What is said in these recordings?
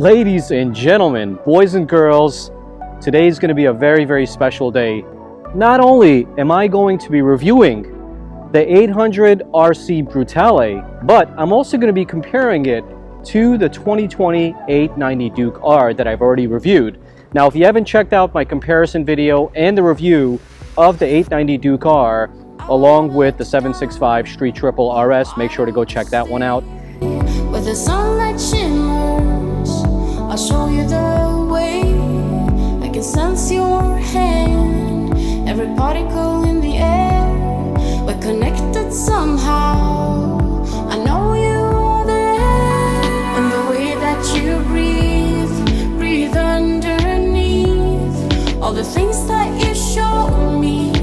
Ladies and gentlemen, boys and girls, today is going to be a very special day. Not only am I going to be reviewing the 800 RC Brutale, but I'm also going to be comparing it to the 2020 890 Duke R that I've already reviewed. Now, if you haven't checked out my comparison video and the review of the 890 Duke R along with the 765 Street Triple RS, make sure to go check that one out. With the sunlight shimmers, I'll show you the way. I can sense your hand, every particle in the air. We're connected somehow. I know you are there. And the way that you breathe underneath all the things that you show me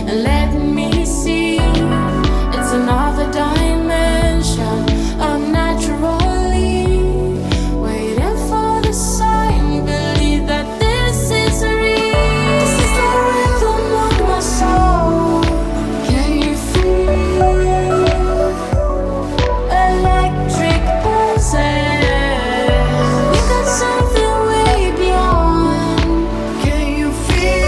and let me see. It's another dimension of naturally waiting for the sign. Believe that this is real. This is the rhythm of my soul. Can you feel electric pulses? You got something way beyond. Can you feel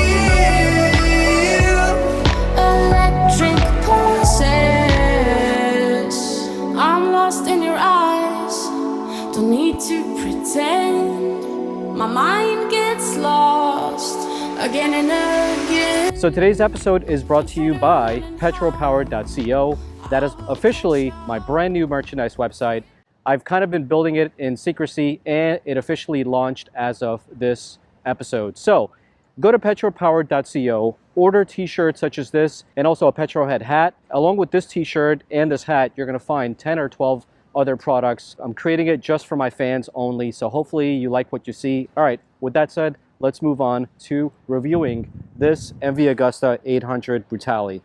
electric pulses? I'm lost in your eyes. Don't need to pretend. My mind gets lost again and again. So today's episode is brought to you by petrolpower.co. That is officially my brand new merchandise website. I've kind of been building it in secrecy and it officially launched as of this episode. So go to petrolpower.co, order t-shirts such as this and also a Petrolhead hat. Along with this t-shirt and this hat, you're going to find 10 or 12 other products. I'm creating it just for my fans only, so hopefully you like what you see. All right, with that said, let's move on to reviewing this MV Agusta 800 Brutale.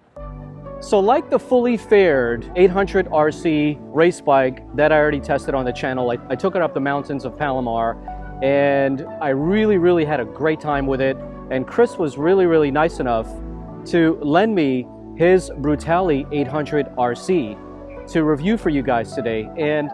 So like the fully fared 800 RC race bike that I already tested on the channel, I took it up the mountains of Palomar and I really had a great time with it. And Chris was really nice enough to lend me his Brutale 800 RC to review for you guys today. And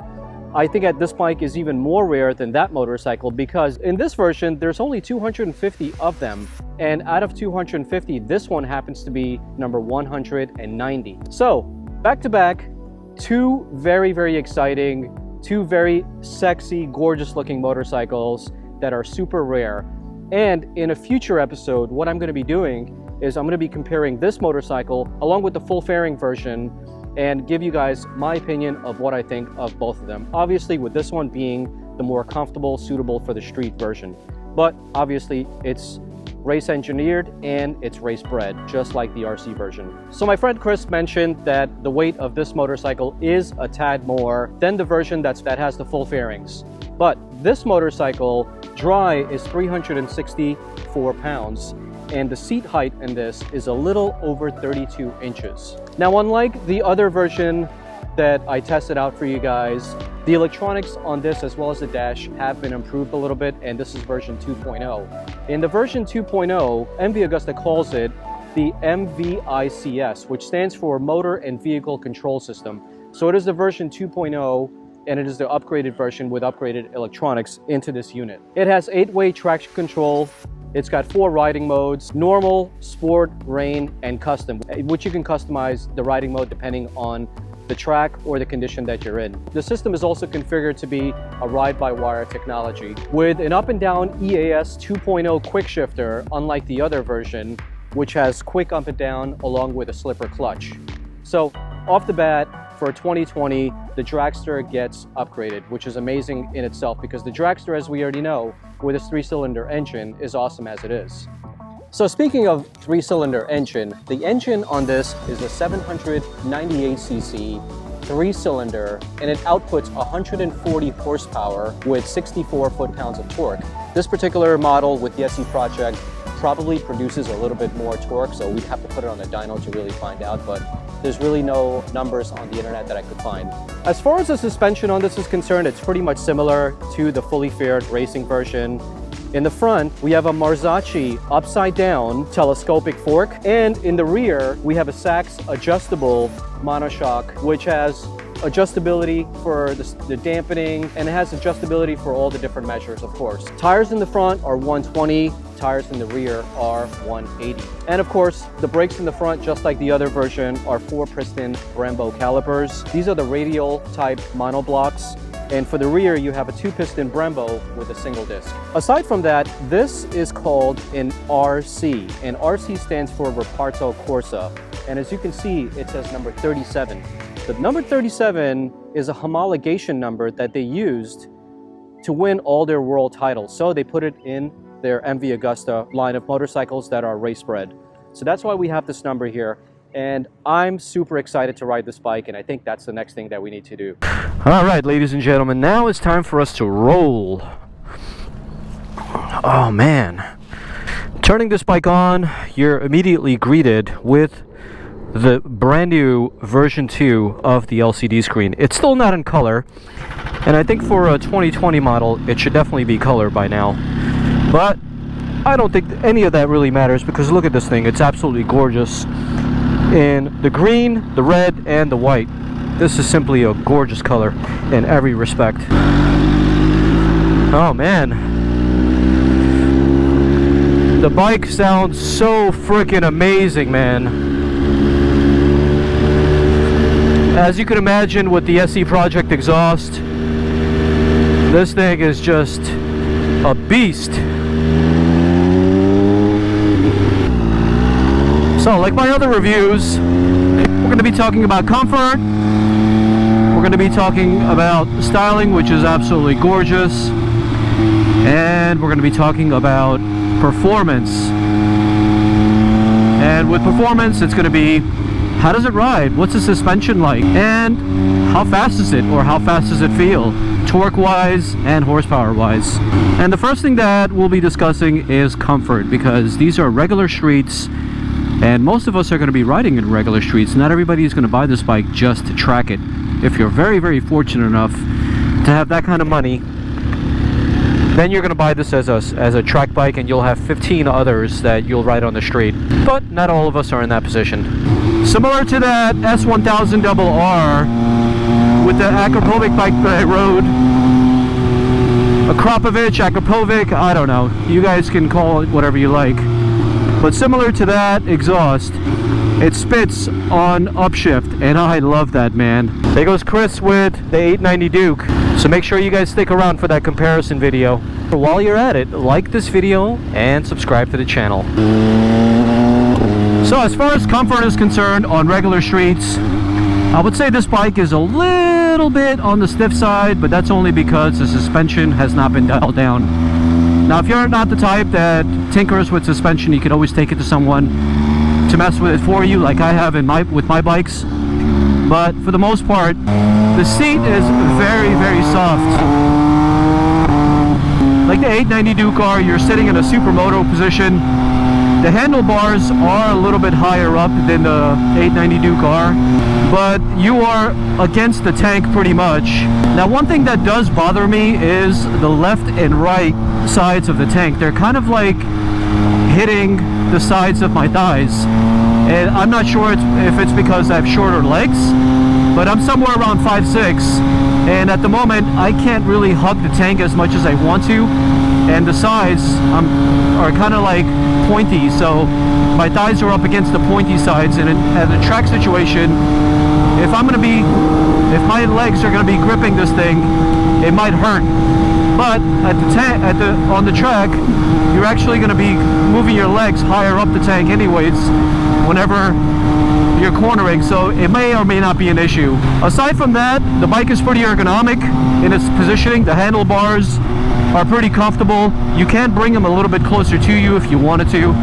I think that this bike is even more rare than that motorcycle because in this version, there's only 250 of them. And out of 250, this one happens to be number 190. So back to back, two very exciting, two very sexy, gorgeous looking motorcycles that are super rare. And in a future episode, what I'm going to be doing is I'm going to be comparing this motorcycle along with the full fairing version and give you guys my opinion of what I think of both of them. Obviously, with this one being the more comfortable, suitable for the street version. But obviously, it's race engineered and it's race bred, just like the RC version. So my friend Chris mentioned that the weight of this motorcycle is a tad more than the version that has the full fairings. But this motorcycle dry is 364 pounds. And the seat height in this is a little over 32 inches. Now, unlike the other version that I tested out for you guys, the electronics on this as well as the dash have been improved a little bit, and this is version 2.0. In the version 2.0, MV Agusta calls it the MVICS, which stands for Motor and Vehicle Control System. So it is the version 2.0, and it is the upgraded version with upgraded electronics into this unit. It has 8-way traction control. It's got 4 riding modes: normal, sport, rain, and custom, which you can customize the riding mode depending on the track or the condition that you're in. The system is also configured to be a ride-by-wire technology with an up and down EAS 2.0 quick shifter, unlike the other version, which has quick up and down along with a slipper clutch. So off the bat, for 2020, the Dragster gets upgraded, which is amazing in itself because the Dragster, as we already know, with its 3-cylinder engine is awesome as it is. So speaking of 3-cylinder engine, the engine on this is a 798cc 3-cylinder and it outputs 140 horsepower with 64 foot-pounds of torque. This particular model with the SE Project probably produces a little bit more torque, so we'd have to put it on the dyno to really find out, but there's really no numbers on the internet that I could find. As far as the suspension on this is concerned, it's pretty much similar to the fully faired racing version. In the front, we have a Marzocchi upside-down telescopic fork, and in the rear, we have a Sachs adjustable monoshock, which has adjustability for the dampening, and it has adjustability for all the different measures, of course. Tires in the front are 120, tires in the rear are 180. And of course, the brakes in the front, just like the other version, are 4-piston Brembo calipers. These are the radial type monoblocks. And for the rear, you have a 2-piston Brembo with a single disc. Aside from that, this is called an RC, and RC stands for Reparto Corsa. And as you can see, it says number 37. The number 37 is a homologation number that they used to win all their world titles. So they put it in their MV Agusta line of motorcycles that are race bred. So that's why we have this number here. And I'm super excited to ride this bike, and I think that's the next thing that we need to do. All right, ladies and gentlemen, now it's time for us to roll. Oh man. Turning this bike on, you're immediately greeted with the brand new version 2 of the LCD screen. It's still not in color, and I think for a 2020 model, it should definitely be color by now. But I don't think any of that really matters, because look at this thing, it's absolutely gorgeous. In the green, the red, and the white. This is simply a gorgeous color in every respect. Oh man. The bike sounds so freaking amazing, man. As you can imagine with the SE Project exhaust, this thing is just a beast. So, like my other reviews, we're going to be talking about comfort, we're going to be talking about styling, which is absolutely gorgeous, and we're going to be talking about performance. And with performance, it's going to be, how does it ride? What's the suspension like? And how fast is it, or how fast does it feel? Torque-wise and horsepower-wise. And the first thing that we'll be discussing is comfort, because these are regular streets. And most of us are going to be riding in regular streets. Not everybody is going to buy this bike just to track it. If you're very, very fortunate enough to have that kind of money, then you're going to buy this as a track bike, and you'll have 15 others that you'll ride on the street. But not all of us are in that position. Similar to that S1000RR with the Akrapovic bike that I rode, Akrapovic, I don't know. You guys can call it whatever you like. But similar to that exhaust, it spits on upshift, and I love that, man. There goes Chris with the 890 Duke. So make sure you guys stick around for that comparison video. While you're at it, like this video and subscribe to the channel. So as far as comfort is concerned on regular streets, I would say this bike is a little bit on the stiff side, but that's only because the suspension has not been dialed down. Now, if you're not the type that tinkers with suspension, you can always take it to someone to mess with it for you, like I have with my bikes. But for the most part, the seat is very, very soft. Like the 890 Duke R, you're sitting in a supermoto position. The handlebars are a little bit higher up than the 890 Duke R, but you are against the tank pretty much. Now, one thing that does bother me is the left and right sides of the tank. They're kind of like hitting the sides of my thighs, and I'm not sure if it's because I have shorter legs, but I'm somewhere around 5'6", and at the moment I can't really hug the tank as much as I want to, and the sides are kind of like pointy, so my thighs are up against the pointy sides, and at a track situation, if my legs are going to be gripping this thing, it might hurt. But on the track, you're actually going to be moving your legs higher up the tank anyways whenever you're cornering, so it may or may not be an issue. Aside from that, the bike is pretty ergonomic in its positioning. The handlebars are pretty comfortable. You can bring them a little bit closer to you if you wanted to.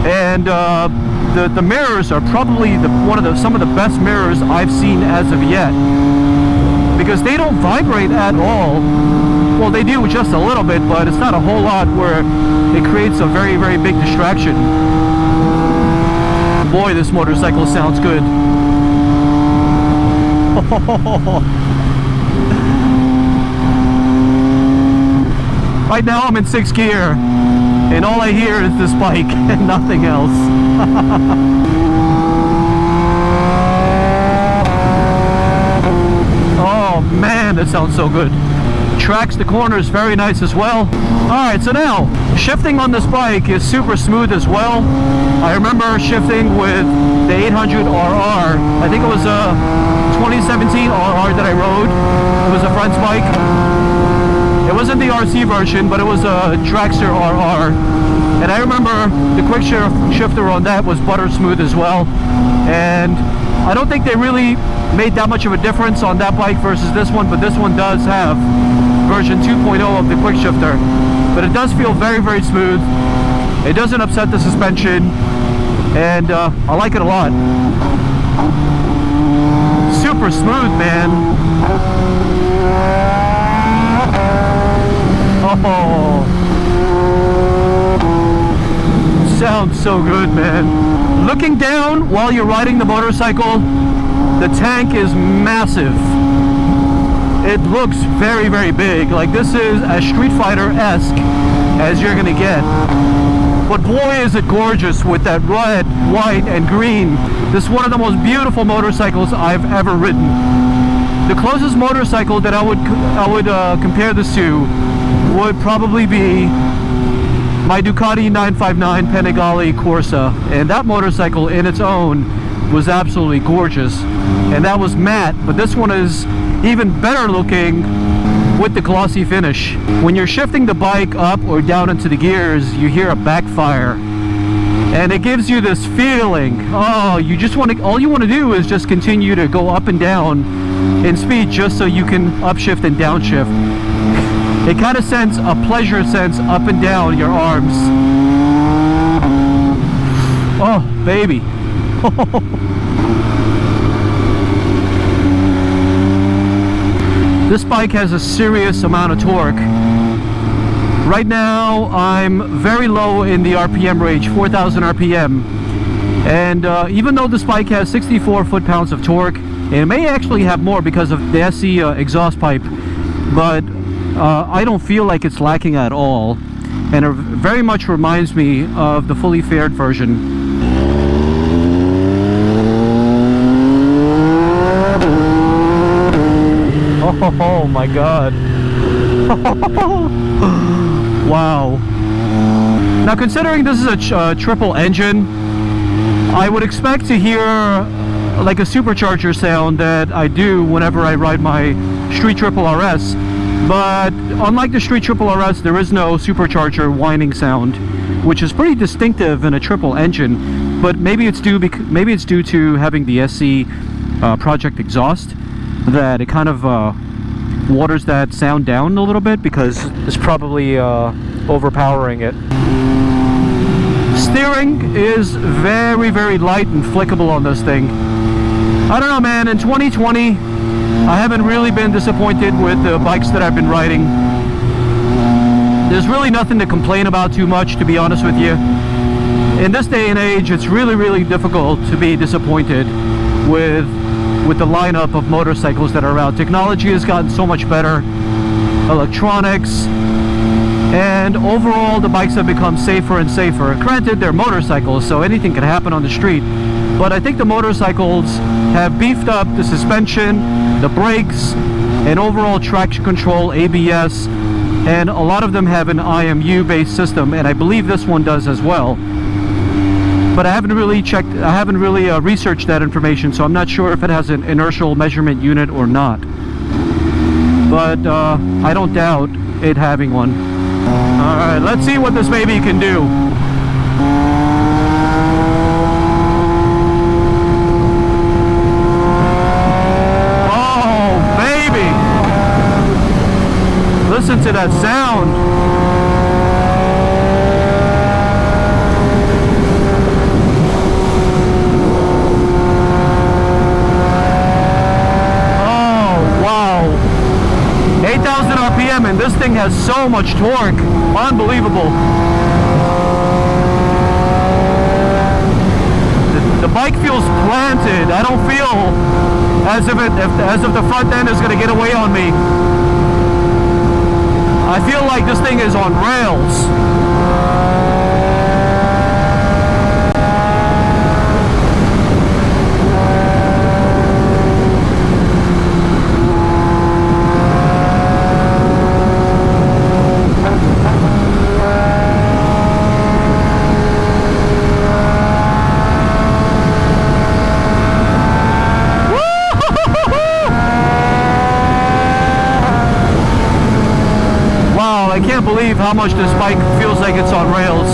And the mirrors are probably some of the best mirrors I've seen as of yet, because they don't vibrate at all. Well, they do just a little bit, but it's not a whole lot where it creates a very, very big distraction. Boy, this motorcycle sounds good. Right now I'm in 6th gear, and all I hear is this bike and nothing else. man, that sounds so good. Tracks the corners very nice as well. Alright, so now, shifting on this bike is super smooth as well. I remember shifting with the 800 RR. I think it was a 2017 RR that I rode. It was a friend's bike. It wasn't the RC version, but it was a Dragster RR. And I remember the quick shifter on that was butter smooth as well. And I don't think they really made that much of a difference on that bike versus this one, but this one does have version 2.0 of the quick shifter. But it does feel very, very smooth. It doesn't upset the suspension, and I like it a lot. Super smooth, man. Oh, sounds so good, man. Looking down while you're riding the motorcycle, the tank is massive. It looks very, very big. Like, this is as Street Fighter-esque as you're gonna get. But boy, is it gorgeous with that red, white, and green. This is one of the most beautiful motorcycles I've ever ridden. The closest motorcycle that I would compare this to would probably be my Ducati 959 Panigale Corsa, and that motorcycle in its own was absolutely gorgeous, and that was matte. But this one is even better looking with the glossy finish. When you're shifting the bike up or down into the gears, you hear a backfire, and it gives you this feeling, oh, you just want to, all you want to do is just continue to go up and down in speed just so you can upshift and downshift. It kind of sends a pleasure sense up and down your arms. Oh, baby. This bike has a serious amount of torque. Right now, I'm very low in the RPM range, 4,000 RPM. And even though this bike has 64 foot-pounds of torque, and it may actually have more because of the SC exhaust pipe, but I don't feel like it's lacking at all, and it very much reminds me of the fully fared version. Oh my god. Wow. Now, considering this is a triple engine, I would expect to hear like a supercharger sound that I do whenever I ride my Street Triple RS. But unlike the Street Triple RS, there is no supercharger whining sound, which is pretty distinctive in a triple engine. But maybe it's due to having the SC project exhaust, that it kind of waters that sound down a little bit, because it's probably overpowering it. Steering is very, very light and flickable on this thing. I don't know, man. In 2020, I haven't really been disappointed with the bikes that I've been riding. There's really nothing to complain about too much, to be honest with you. In this day and age, it's really, really difficult to be disappointed with the lineup of motorcycles that are out. Technology has gotten so much better, electronics, and overall the bikes have become safer and safer. Granted, they're motorcycles, so anything can happen on the street, but I think the motorcycles have beefed up the suspension, the brakes, and overall traction control, ABS, and a lot of them have an IMU based system, and I believe this one does as well. But I haven't really researched that information, so I'm not sure if it has an inertial measurement unit or not. But I don't doubt it having one. Alright, let's see what this baby can do. Oh, baby! Listen to that sound. And this thing has so much torque. Unbelievable. The bike feels planted. I don't feel as if the front end is going to get away on me. I feel like this thing is on rails. can't believe how much this bike feels like it's on rails.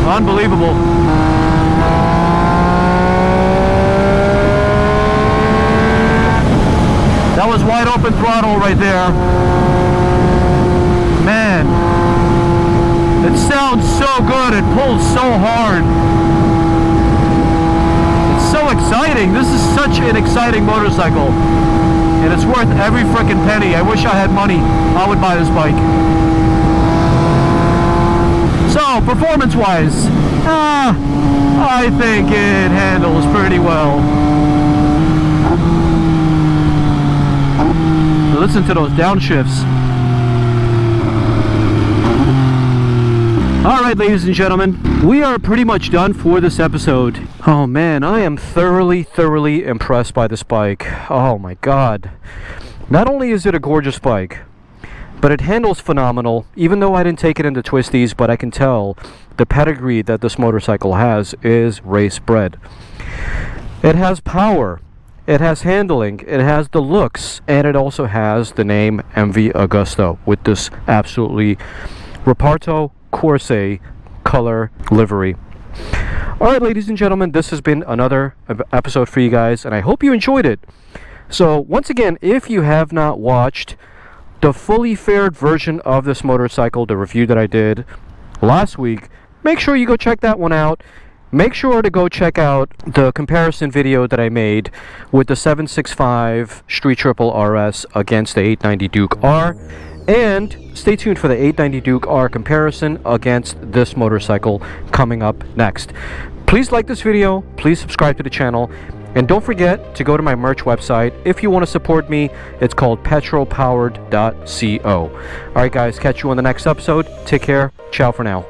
Unbelievable. That was wide open throttle right there. Man, it sounds so good. It pulls so hard. It's so exciting. This is such an exciting motorcycle. And it's worth every frickin' penny. I wish I had money. I would buy this bike. So, performance-wise, I think it handles pretty well. Listen to those downshifts. Alright, ladies and gentlemen, we are pretty much done for this episode. Oh man, I am thoroughly impressed by this bike. Oh my god. Not only is it a gorgeous bike, but it handles phenomenal, even though I didn't take it into twisties, but I can tell the pedigree that this motorcycle has is race bred. It has power. It has handling, it has the looks, and it also has the name MV Agusta with this absolutely Reparto Corse color livery. Alright, ladies and gentlemen, this has been another episode for you guys, and I hope you enjoyed it. So, once again, if you have not watched the fully fared version of this motorcycle, the review that I did last week, make sure you go check that one out. Make sure to go check out the comparison video that I made with the 765 Street Triple RS against the 890 Duke R. And stay tuned for the 890 Duke R comparison against this motorcycle coming up next. Please like this video, please subscribe to the channel, and don't forget to go to my merch website. If you want to support me, it's called petrolpowered.co. Alright guys, catch you on the next episode. Take care. Ciao for now.